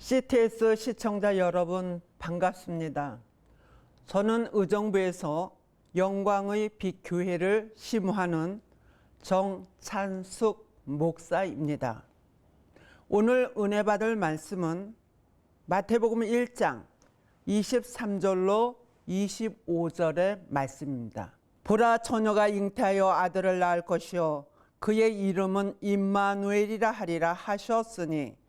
CTS 시청자 여러분 반갑습니다. 저는 의정부에서 영광의 빛 교회를 시무하는 정찬숙 목사입니다. 오늘 은혜 받을 말씀은 마태복음 1장 23절로 25절의 말씀입니다. 보라, 처녀가 잉태하여 아들을 낳을 것이요 그의 이름은 임마누엘이라 하리라 하셨으니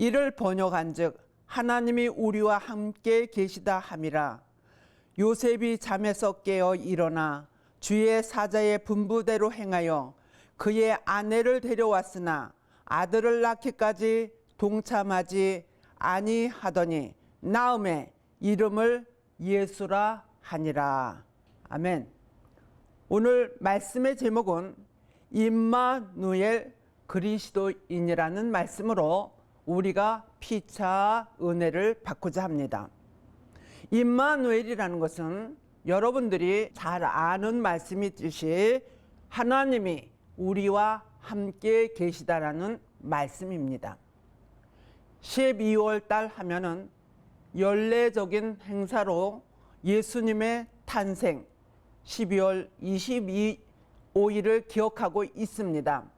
이를 번역한즉 하나님이 우리와 함께 계시다 함이라. 요셉이 잠에서 깨어 일어나 주의 사자의 분부대로 행하여 그의 아내를 데려왔으나 아들을 낳기까지 동참하지 아니하더니 나음에 이름을 예수라 하니라. 아멘. 오늘 말씀의 제목은 임마누엘 그리스도인이라는 말씀으로 우리가 피차 은혜를 받고자 합니다. 임마누엘이라는 것은 여러분들이 잘 아는 말씀이듯이 하나님이 우리와 함께 계시다라는 말씀입니다. 12월 달 하면은 연례적인 행사로 예수님의 탄생 12월 25일을 기억하고 있습니다.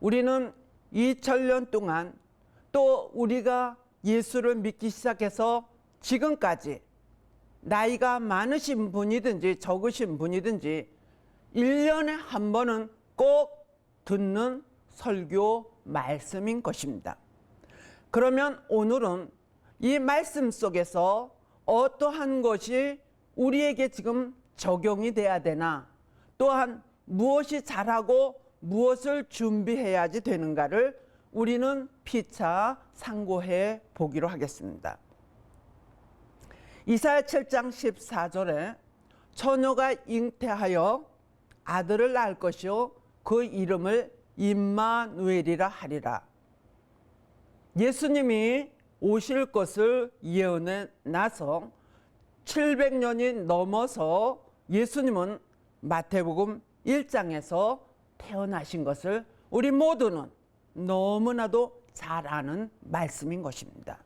우리는 2000년 동안 또 우리가 예수를 믿기 시작해서 지금까지 나이가 많으신 분이든지 적으신 분이든지 1년에 한 번은 꼭 듣는 설교 말씀인 것입니다. 그러면 오늘은 이 말씀 속에서 어떠한 것이 우리에게 지금 적용이 돼야 되나, 또한 무엇이 잘하고 무엇을 준비해야지 되는가를 우리는 피차 상고해 보기로 하겠습니다. 이사야 7장 14절에 처녀가 잉태하여 아들을 낳을 것이요 그 이름을 임마누엘이라 하리라. 예수님이 오실 것을 예언해 나서 700년이 넘어서 예수님은 마태복음 1장에서 태어나신 것을 우리 모두는 너무나도 잘 아는 말씀인 것입니다.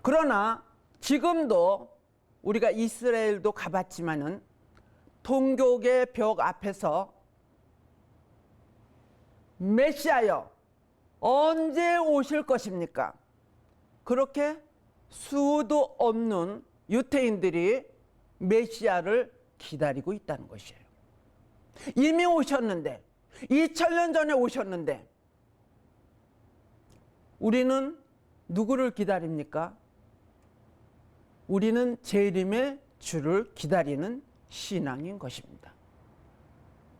그러나 지금도 우리가 이스라엘도 가봤지만은 통곡의 벽 앞에서 메시아여 언제 오실 것입니까? 그렇게 수도 없는 유대인들이 메시아를 기다리고 있다는 것이에요. 이미 오셨는데 2000년 전에 오셨는데 우리는 누구를 기다립니까? 우리는 재림의 주를 기다리는 신앙인 것입니다.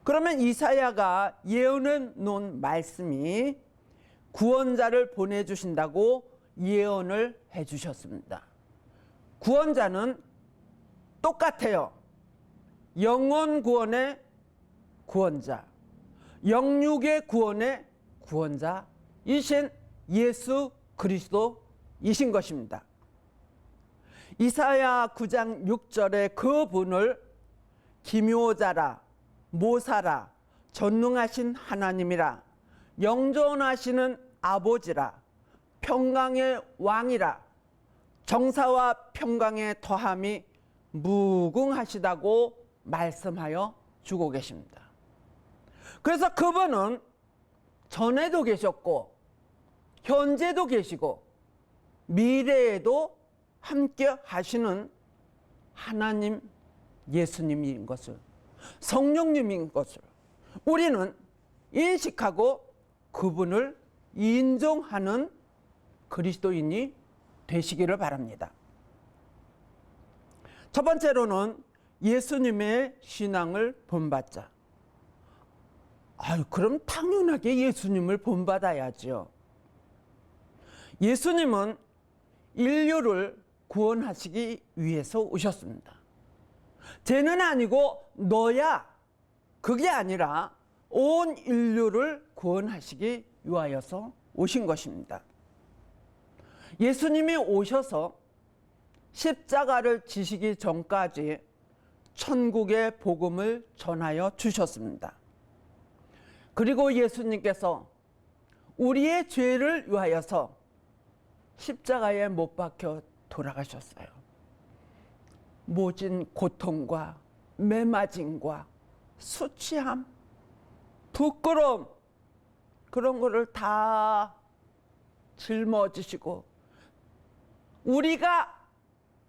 그러면 이사야가 예언해 놓은 말씀이 구원자를 보내주신다고 예언을 해주셨습니다. 구원자는 똑같아요. 영혼 구원의 구원자, 영육의 구원의 구원자이신 예수 그리스도이신 것입니다. 이사야 9장 6절에 그 분을 기묘자라, 모사라, 전능하신 하나님이라, 영존하시는 아버지라, 평강의 왕이라, 정사와 평강의 더함이 무궁하시다고 말씀하여 주고 계십니다. 그래서 그분은 전에도 계셨고 현재도 계시고 미래에도 함께 하시는 하나님 예수님인 것을, 성령님인 것을 우리는 인식하고 그분을 인정하는 그리스도인이 되시기를 바랍니다. 첫 번째로는 예수님의 신앙을 본받자. 그럼 당연하게 예수님을 본받아야죠. 예수님은 인류를 구원하시기 위해서 오셨습니다. 쟤는 아니고 너야, 그게 아니라 온 인류를 구원하시기 위하여서 오신 것입니다. 예수님이 오셔서 십자가를 지시기 전까지 천국의 복음을 전하여 주셨습니다. 그리고 예수님께서 우리의 죄를 위하여서 십자가에 못 박혀 돌아가셨어요. 모진 고통과 매맞음과 수치함, 부끄러움, 그런 거를 다 짊어지시고 우리가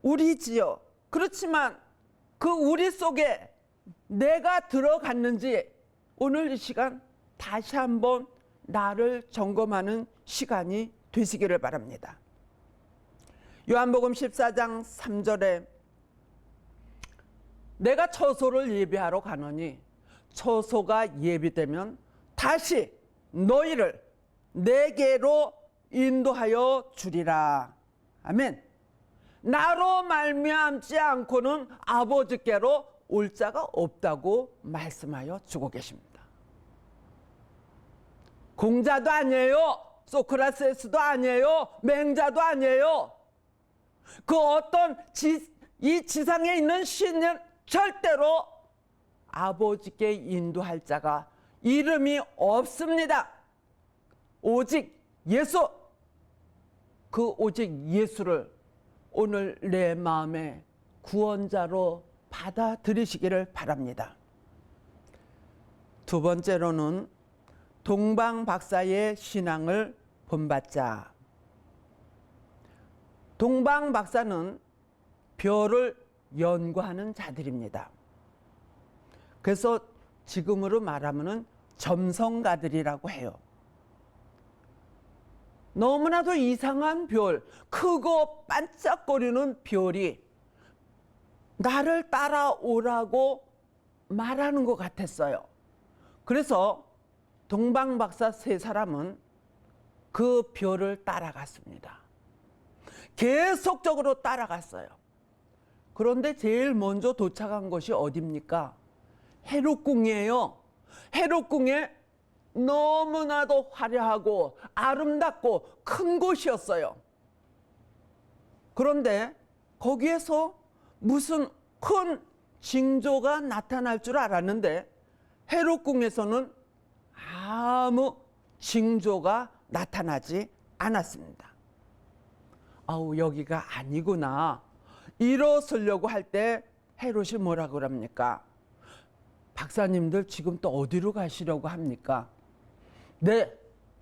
우리지요. 그렇지만 그 우리 속에 내가 들어갔는지 오늘 이 시간 다시 한번 나를 점검하는 시간이 되시기를 바랍니다. 요한복음 14장 3절에 내가 처소를 예비하러 가노니 처소가 예비되면 다시 너희를 내게로 인도하여 주리라. 아멘. 나로 말미암지 않고는 아버지께로 올 자가 없다고 말씀하여 주고 계십니다. 공자도 아니에요. 소크라테스도 아니에요. 맹자도 아니에요. 그 어떤 이 지상에 있는 신은 절대로 아버지께 인도할 자가 이름이 없습니다. 오직 예수. 그 오직 예수를 오늘 내 마음의 구원자로 받아들이시기를 바랍니다. 두 번째로는 동방 박사의 신앙을 본받자. 동방 박사는 별을 연구하는 자들입니다. 그래서 지금으로 말하면 점성가들이라고 해요. 너무나도 이상한 별, 크고 반짝거리는 별이 나를 따라오라고 말하는 것 같았어요. 그래서 동방박사 세 사람은 그 별을 따라갔습니다. 계속적으로 따라갔어요. 그런데 제일 먼저 도착한 곳이 어디입니까? 해롭궁이에요. 해롭궁에 너무나도 화려하고 아름답고 큰 곳이었어요. 그런데 거기에서 무슨 큰 징조가 나타날 줄 알았는데 해롭궁에서는 아무 징조가 나타나지 않았습니다. 아우, 여기가 아니구나. 일어서려고 할 때 헤롯이 뭐라 그럽니까? 박사님들 지금 또 어디로 가시려고 합니까? 네,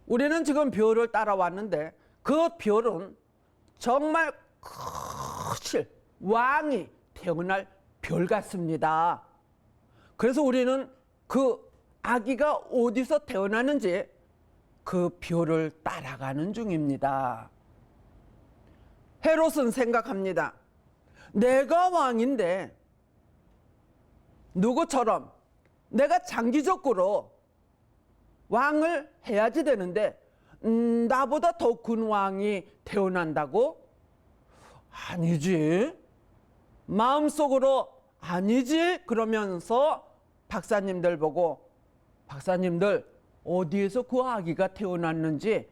우리는 지금 별을 따라왔는데 그 별은 정말 크실 왕이 태어날 별 같습니다. 그래서 우리는 그 아기가 어디서 태어나는지 그 별을 따라가는 중입니다. 헤롯은 생각합니다. 내가 왕인데 누구처럼 내가 장기적으로 왕을 해야지 되는데 나보다 더 큰 왕이 태어난다고? 아니지. 마음속으로 아니지 그러면서 박사님들 보고 박사님들 어디에서 그 아기가 태어났는지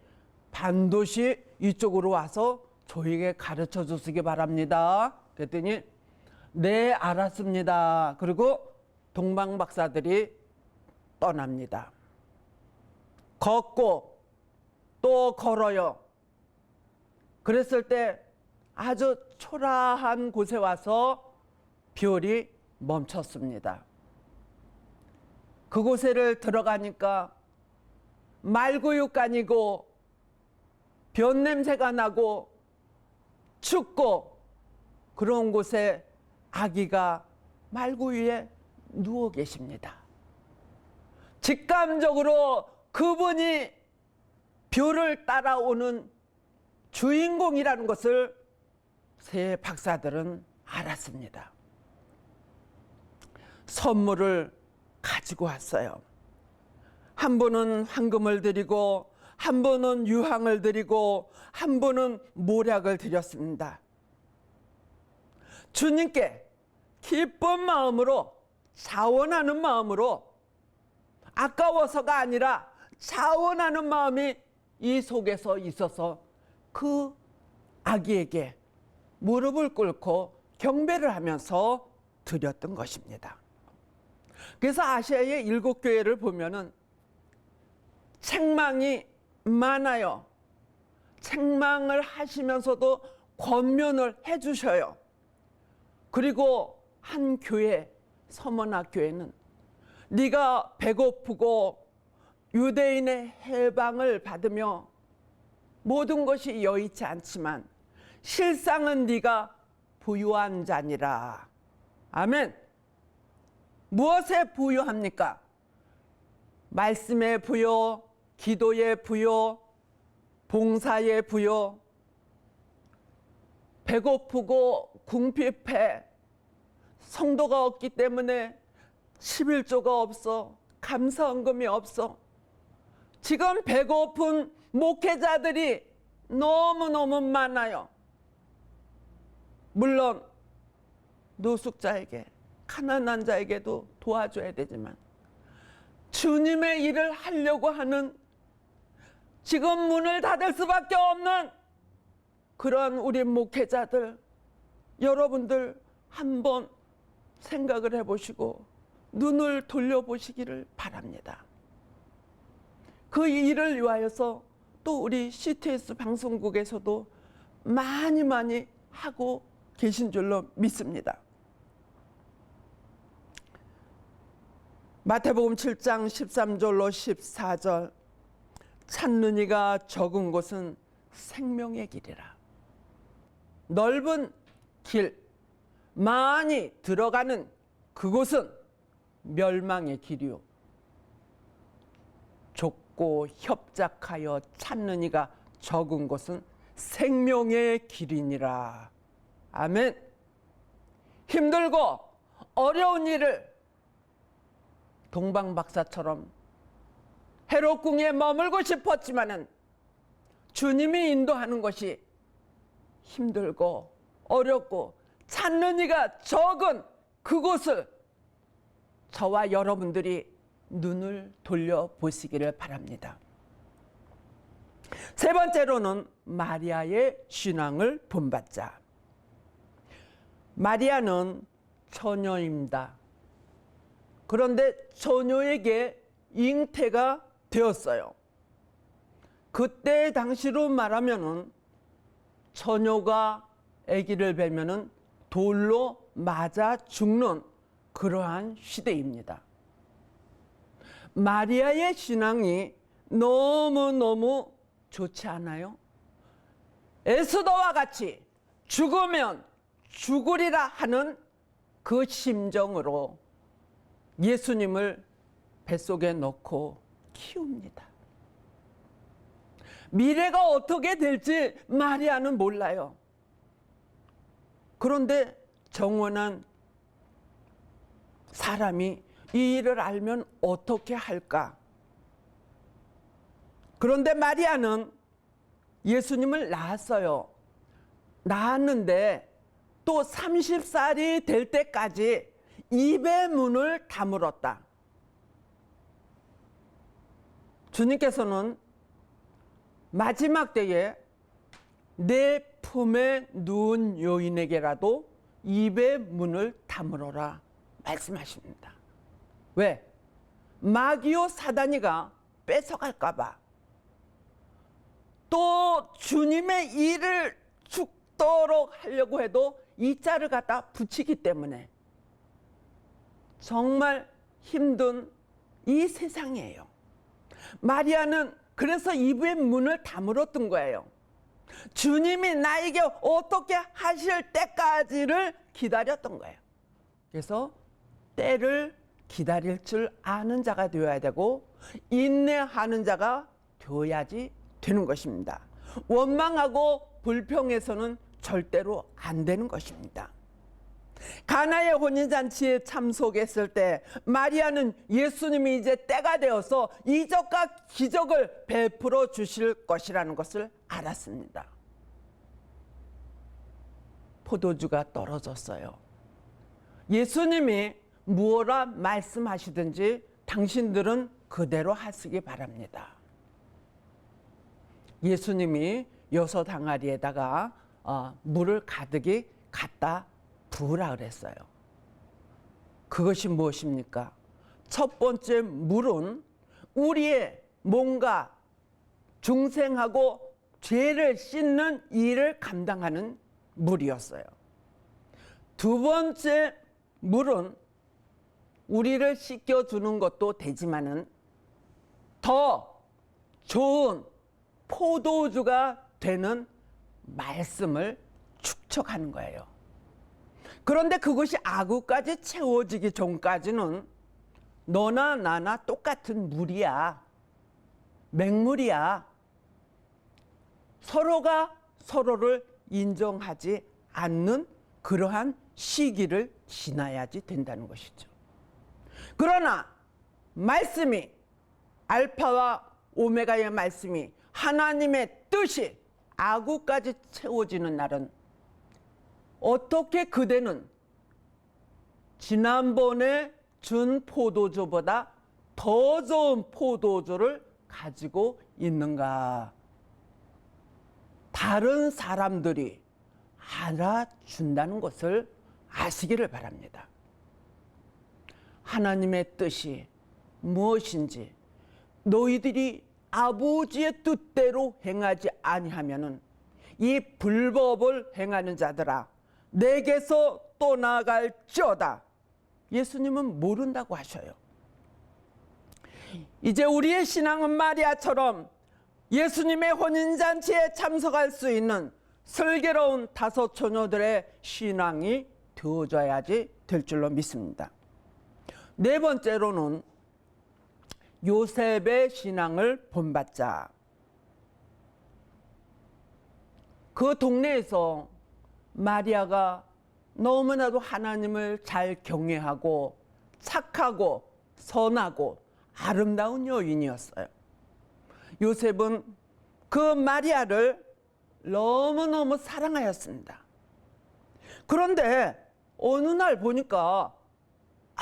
반드시 이쪽으로 와서 저에게 가르쳐 주시기 바랍니다. 그랬더니 네, 알았습니다. 그리고 동방 박사들이 떠납니다. 걷고 또 걸어요. 그랬을 때 아주 초라한 곳에 와서 별이 멈췄습니다. 그곳에를 들어가니까 말구육간이고 변 냄새가 나고 춥고 그런 곳에 아기가 말구 위에 누워 계십니다. 직감적으로 그분이 별을 따라오는 주인공이라는 것을 세 박사들은 알았습니다. 선물을 가지고 왔어요. 한 분은 황금을 드리고 한 분은 유황을 드리고 한 분은 모략을 드렸습니다. 주님께 기쁜 마음으로 자원하는 마음으로 아까워서가 아니라 자원하는 마음이 이 속에서 있어서 그 아기에게 무릎을 꿇고 경배를 하면서 드렸던 것입니다. 그래서 아시아의 7교회를 보면은 책망이 많아요. 책망을 하시면서도 권면을 해주셔요. 그리고 한 교회, 서머나 교회는 네가 배고프고 유대인의 해방을 받으며 모든 것이 여의치 않지만 실상은 네가 부유한 자니라. 아멘. 무엇에 부유합니까? 말씀의 부요, 기도의 부요, 봉사의 부요, 배고프고 궁핍해 성도가 없기 때문에 11조가 없어, 감사헌금이 없어. 지금 배고픈 목회자들이 너무너무 많아요. 물론 노숙자에게, 가난한 자에게도 도와줘야 되지만 주님의 일을 하려고 하는, 지금 문을 닫을 수밖에 없는 그런 우리 목회자들, 여러분들 한번 생각을 해보시고 눈을 돌려보시기를 바랍니다. 그 일을 위하여서 또 우리 CTS 방송국에서도 많이 하고 계신 줄로 믿습니다. 마태복음 7장 13절로 14절, 찾는 이가 적은 곳은 생명의 길이라. 넓은 길, 많이 들어가는 그곳은 멸망의 길이요, 좁고 협착하여 찾는 이가 적은 곳은 생명의 길이니라. 아멘. 힘들고 어려운 일을 동방박사처럼 헤롯궁에 머물고 싶었지만은 주님이 인도하는 것이 힘들고 어렵고 찾는 이가 적은 그곳을 저와 여러분들이 눈을 돌려보시기를 바랍니다. 세 번째로는 마리아의 신앙을 본받자. 마리아는 처녀입니다. 그런데 처녀에게 잉태가 되었어요. 그때 당시로 말하면은 처녀가 아기를 뵈면은 돌로 맞아 죽는 그러한 시대입니다. 마리아의 신앙이 너무너무 좋지 않아요? 에스더와 같이 죽으면 죽으리라 하는 그 심정으로 예수님을 뱃속에 넣고 키웁니다. 미래가 어떻게 될지 마리아는 몰라요. 그런데 정원한 사람이 이 일을 알면 어떻게 할까? 그런데 마리아는 예수님을 낳았어요. 낳았는데 또 30살이 될 때까지 입의 문을 다물었다. 주님께서는 마지막 때에 내 품에 누운 여인에게라도 입의 문을 다물어라 말씀하십니다. 왜? 마귀요 사단이가 뺏어갈까 봐. 또 주님의 일을 죽도록 하려고 해도 이 자를 갖다 붙이기 때문에 정말 힘든 이 세상이에요. 마리아는 그래서 입의 문을 다물었던 거예요. 주님이 나에게 어떻게 하실 때까지를 기다렸던 거예요. 그래서 때를 기다릴 줄 아는 자가 되어야 되고 인내하는 자가 되어야지 되는 것입니다. 원망하고 불평해서는 절대로 안 되는 것입니다. 가나의 혼인잔치에 참석했을 때 마리아는 예수님이 이제 때가 되어서 이적과 기적을 베풀어 주실 것이라는 것을 알았습니다. 포도주가 떨어졌어요. 예수님이 무엇라 말씀하시든지 당신들은 그대로 하시기 바랍니다. 예수님이 6 항아리에다가 물을 가득히 갖다 부으라 그랬어요. 그것이 무엇입니까? 첫 번째 물은 우리의 뭔가 중생하고 죄를 씻는 일을 감당하는 물이었어요. 두 번째 물은 우리를 씻겨주는 것도 되지만은 더 좋은 포도주가 되는 말씀을 축적하는 거예요. 그런데 그것이 아구까지 채워지기 전까지는 너나 나나 똑같은 물이야. 맹물이야. 서로가 서로를 인정하지 않는 그러한 시기를 지나야지 된다는 것이죠. 그러나 말씀이, 알파와 오메가의 말씀이, 하나님의 뜻이 아구까지 채워지는 날은 어떻게 그대는 지난번에 준 포도주보다 더 좋은 포도주를 가지고 있는가? 다른 사람들이 알아준다는 것을 아시기를 바랍니다. 하나님의 뜻이 무엇인지 너희들이 아버지의 뜻대로 행하지 아니하면은 이 불법을 행하는 자들아 내게서 떠나갈지어다. 예수님은 모른다고 하셔요. 이제 우리의 신앙은 마리아처럼 예수님의 혼인잔치에 참석할 수 있는 슬기로운 다섯 처녀들의 신앙이 되어져야지 될 줄로 믿습니다. 네 번째로는 요셉의 신앙을 본받자. 그 동네에서 마리아가 너무나도 하나님을 잘 경외하고 착하고 선하고 아름다운 여인이었어요. 요셉은 그 마리아를 너무너무 사랑하였습니다. 그런데 어느 날 보니까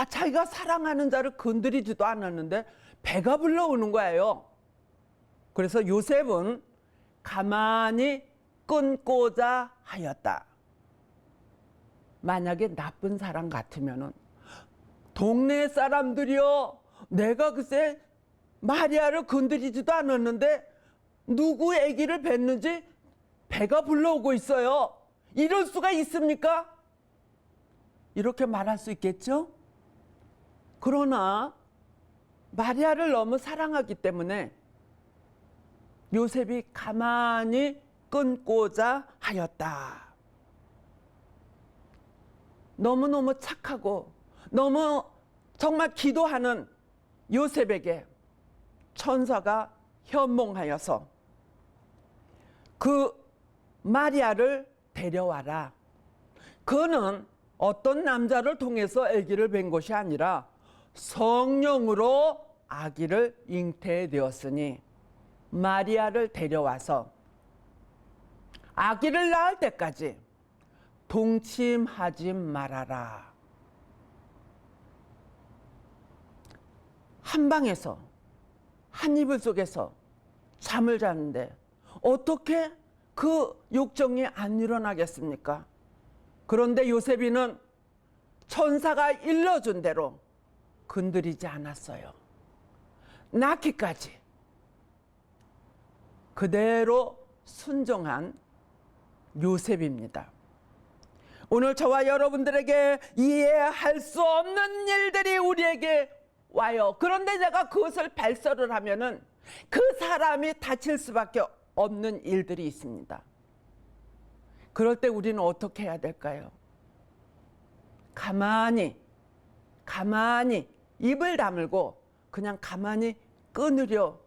자기가 사랑하는 자를 건드리지도 않았는데 배가 불러오는 거예요. 그래서 요셉은 가만히 끊고자 하였다. 만약에 나쁜 사람 같으면은 동네 사람들이요, 내가 글쎄 마리아를 건드리지도 않았는데 누구 아기를 뵀는지 배가 불러오고 있어요. 이럴 수가 있습니까? 이렇게 말할 수 있겠죠? 그러나 마리아를 너무 사랑하기 때문에 요셉이 가만히 끊고자 하였다. 너무너무 착하고 너무 정말 기도하는 요셉에게 천사가 현몽하여서 그 마리아를 데려와라. 그는 어떤 남자를 통해서 아기를 뵌 것이 아니라 성령으로 아기를 잉태되었으니 마리아를 데려와서 아기를 낳을 때까지 동침하지 말아라. 한 방에서 한 이불 속에서 잠을 자는데 어떻게 그 욕정이 안 일어나겠습니까? 그런데 요셉이는 천사가 일러준 대로 건드리지 않았어요. 낳기까지 그대로 순종한 요셉입니다. 오늘 저와 여러분들에게 이해할 수 없는 일들이 우리에게 와요. 그런데 내가 그것을 발설을 하면은 그 사람이 다칠 수밖에 없는 일들이 있습니다. 그럴 때 우리는 어떻게 해야 될까요? 가만히 입을 다물고 그냥 가만히 끊으려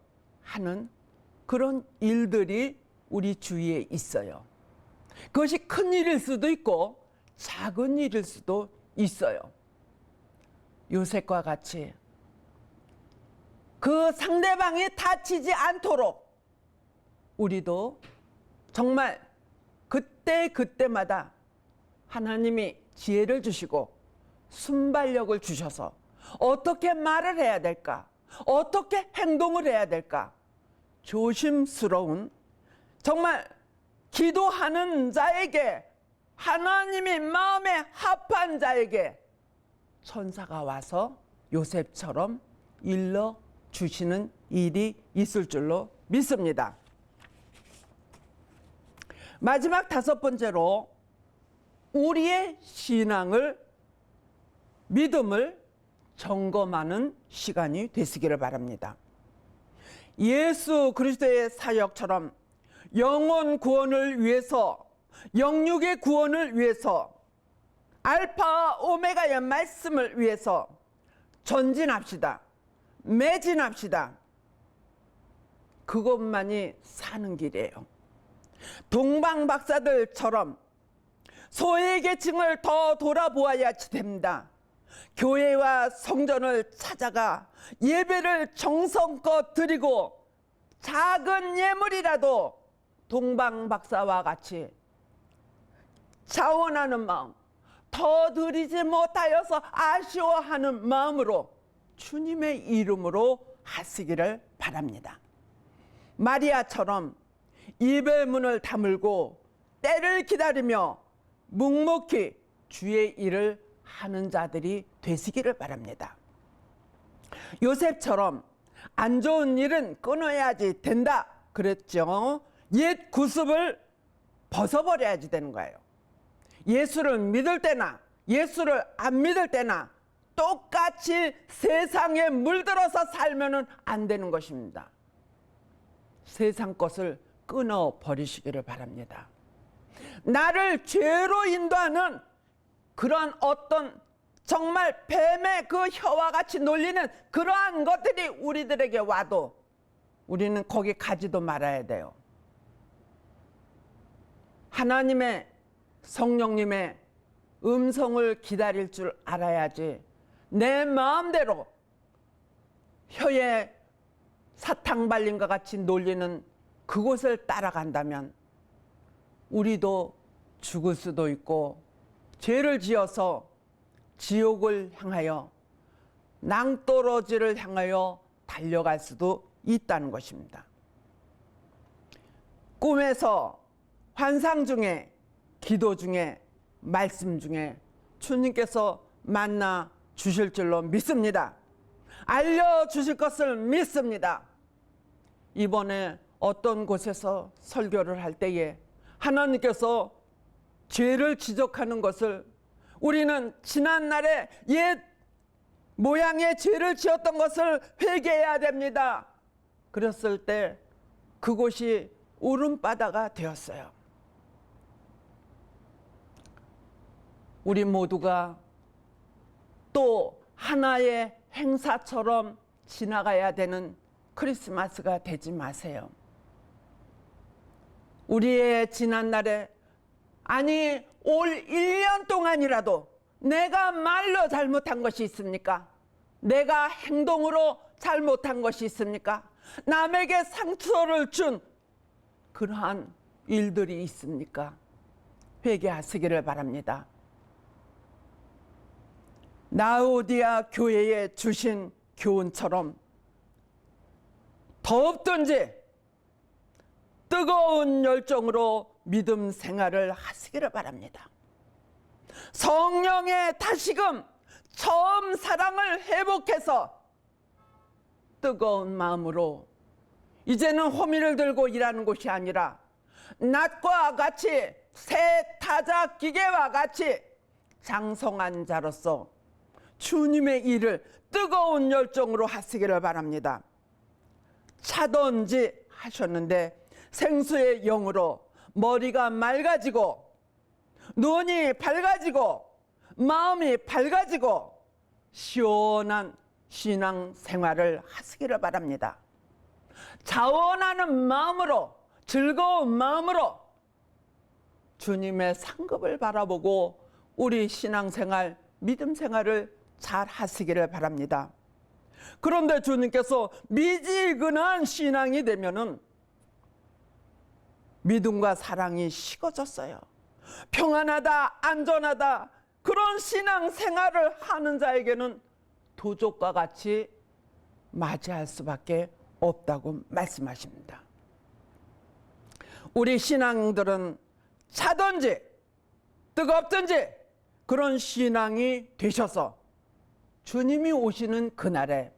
하는 그런 일들이 우리 주위에 있어요. 그것이 큰 일일 수도 있고 작은 일일 수도 있어요. 요셉과 같이 그 상대방이 다치지 않도록 우리도 정말 그때마다 하나님이 지혜를 주시고 순발력을 주셔서 어떻게 말을 해야 될까? 어떻게 행동을 해야 될까? 조심스러운, 정말 기도하는 자에게, 하나님이 마음에 합한 자에게 천사가 와서 요셉처럼 일러 주시는 일이 있을 줄로 믿습니다. 마지막 다섯 번째로 우리의 신앙을, 믿음을 점검하는 시간이 되시기를 바랍니다. 예수 그리스도의 사역처럼 영혼 구원을 위해서, 영육의 구원을 위해서, 알파와 오메가의 말씀을 위해서 전진합시다. 매진합시다. 그것만이 사는 길이에요. 동방박사들처럼 소외계층을 더 돌아보아야 됩니다. 교회와 성전을 찾아가 예배를 정성껏 드리고 작은 예물이라도 동방박사와 같이 자원하는 마음, 더 드리지 못하여서 아쉬워하는 마음으로 주님의 이름으로 하시기를 바랍니다. 마리아처럼 입의 문을 다물고 때를 기다리며 묵묵히 주의 일을 하는 자들이 되시기를 바랍니다. 요셉처럼 안 좋은 일은 끊어야지 된다 그랬죠. 옛 구습을 벗어버려야지 되는 거예요. 예수를 믿을 때나 예수를 안 믿을 때나 똑같이 세상에 물들어서 살면 안 되는 것입니다. 세상 것을 끊어버리시기를 바랍니다. 나를 죄로 인도하는 그런 어떤 정말 뱀의 그 혀와 같이 놀리는 그러한 것들이 우리들에게 와도 우리는 거기 가지도 말아야 돼요. 하나님의 성령님의 음성을 기다릴 줄 알아야지 내 마음대로 혀에 사탕 발린 것 같이 놀리는 그곳을 따라간다면 우리도 죽을 수도 있고 죄를 지어서 지옥을 향하여 낭떠러지를 향하여 달려갈 수도 있다는 것입니다. 꿈에서, 환상 중에, 기도 중에, 말씀 중에 주님께서 만나 주실 줄로 믿습니다. 알려주실 것을 믿습니다. 이번에 어떤 곳에서 설교를 할 때에 하나님께서 죄를 지적하는 것을 우리는 지난날에 옛 모양의 죄를 지었던 것을 회개해야 됩니다. 그랬을 때 그곳이 울음바다가 되었어요. 우리 모두가 또 하나의 행사처럼 지나가야 되는 크리스마스가 되지 마세요. 우리의 지난날에, 아니 올 1년 동안이라도 내가 말로 잘못한 것이 있습니까? 내가 행동으로 잘못한 것이 있습니까? 남에게 상처를 준 그러한 일들이 있습니까? 회개하시기를 바랍니다. 라오디아 교회에 주신 교훈처럼 더없든지 뜨거운 열정으로 믿음 생활을 하시기를 바랍니다. 성령의 다시금 처음 사랑을 회복해서 뜨거운 마음으로 이제는 호미를 들고 일하는 것이 아니라 낫과 같이 새 타작 기계와 같이 장성한 자로서 주님의 일을 뜨거운 열정으로 하시기를 바랍니다. 차던지 하셨는데 생수의 영으로 머리가 맑아지고 눈이 밝아지고 마음이 밝아지고 시원한 신앙 생활을 하시기를 바랍니다. 자원하는 마음으로, 즐거운 마음으로 주님의 상급을 바라보고 우리 신앙생활, 믿음 생활을 잘 하시기를 바랍니다. 그런데 주님께서 미지근한 신앙이 되면은 믿음과 사랑이 식어졌어요. 평안하다, 안전하다, 그런 신앙 생활을 하는 자에게는 도적과 같이 맞이할 수밖에 없다고 말씀하십니다. 우리 신앙들은 차든지 뜨겁든지 그런 신앙이 되셔서 주님이 오시는 그날에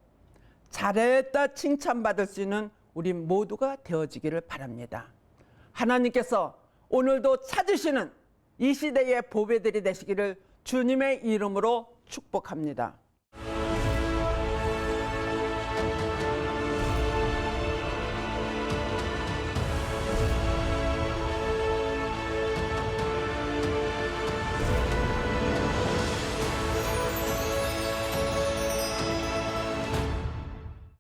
잘했다 칭찬받을 수 있는 우리 모두가 되어지기를 바랍니다. 하나님께서 오늘도 찾으시는 이 시대의 보배들이 되시기를 주님의 이름으로 축복합니다.